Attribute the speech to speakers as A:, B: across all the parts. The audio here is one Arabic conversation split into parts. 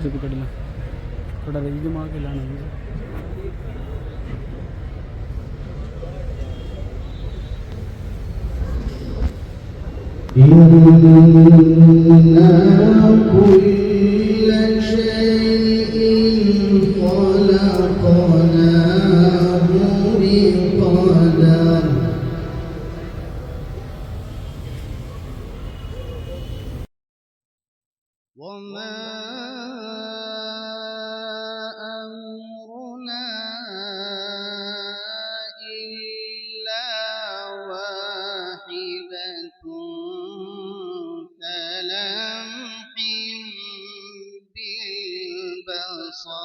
A: చూపికడలా ఇక్కడ ఇది మాకు ఇలా
B: وما أمرنا إلا واحدة كلمح بالبصر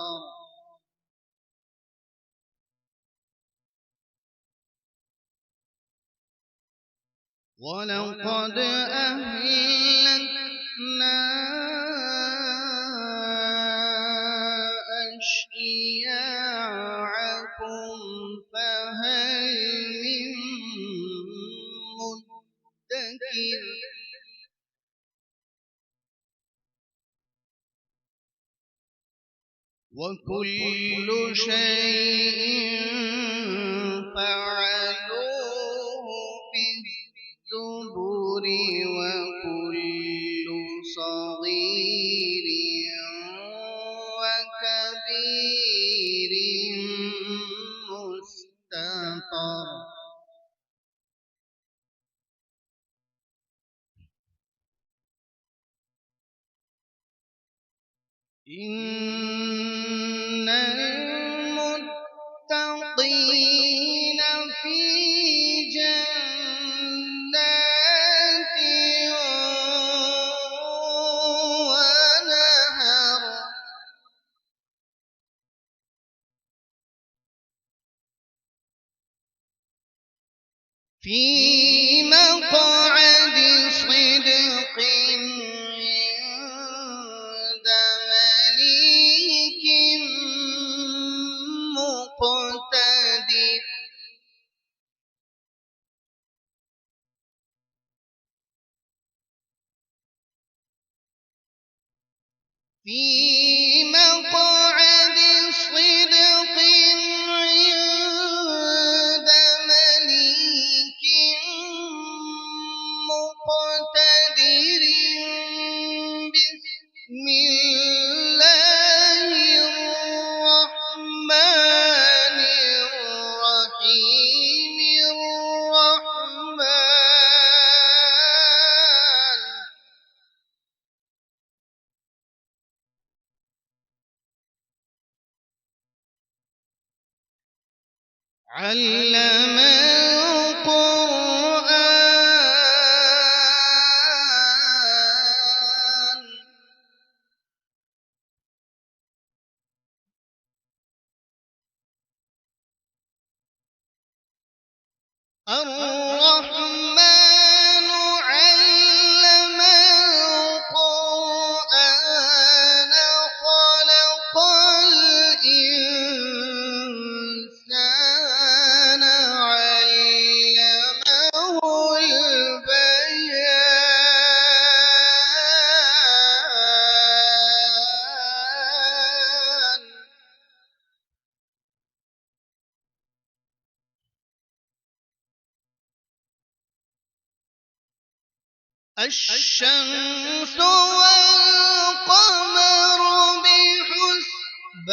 B: ولقد أهلكنا أشياعكم فهل من مدكر وكل شيء فعلوه في الزبر وكل صغير وكبير مستطر إن المتقين في جنات ونهر في مقعد صدق عند مليك مقتدر في مقعد صدق عند مليك مقتدر بسم الله الرحمن الرحيم الرحمن علم القرآن الرحمن علم القرآن خلق الإنسان علمه البيان الشمس والقمر بحسبان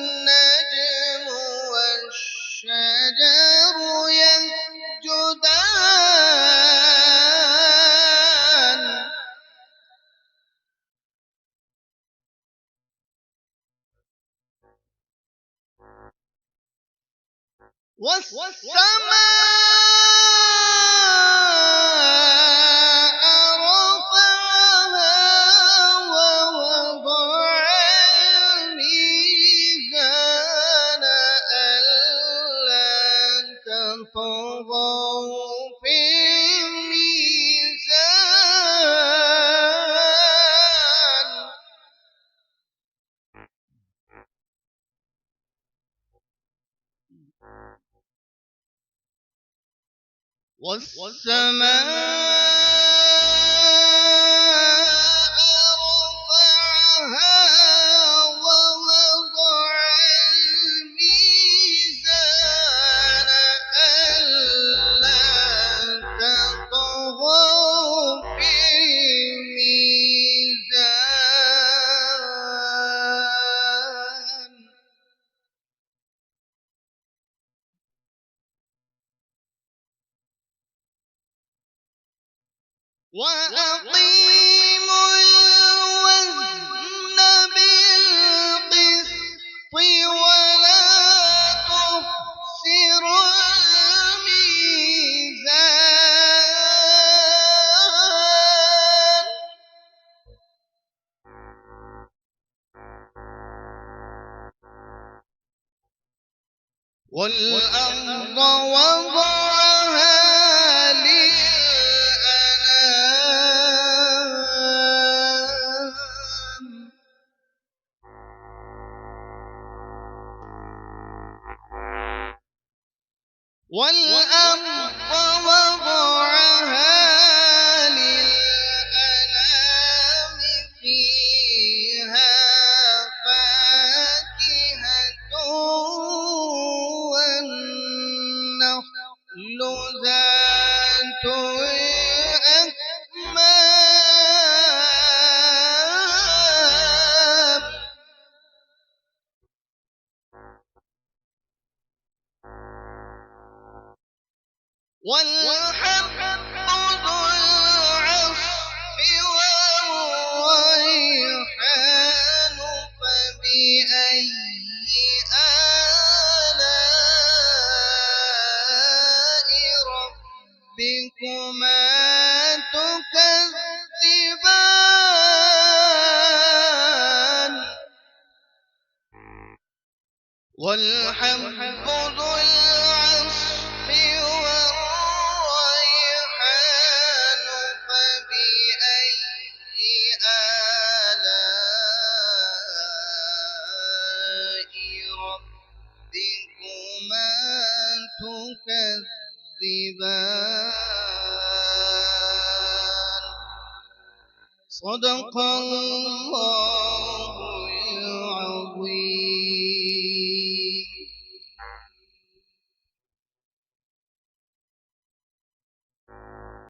B: والنجم والشجر يسجدان والسماء رفعها ووضع الميزان ألا تطغوا في الميزان والسماء وأقيموا الوزن بالقسط ولا تخسروا الميزان والأرض وضعها للأنام والأرض وضعها للأنام فيها فاكهة والنخل ذات الأكمام والحب ذو العصف والريحان فبأي آلاء ربكما تكذبان والحب ذو العصف والريحان فبأي آلاء ربكما تكذبان صدق الله العظيم.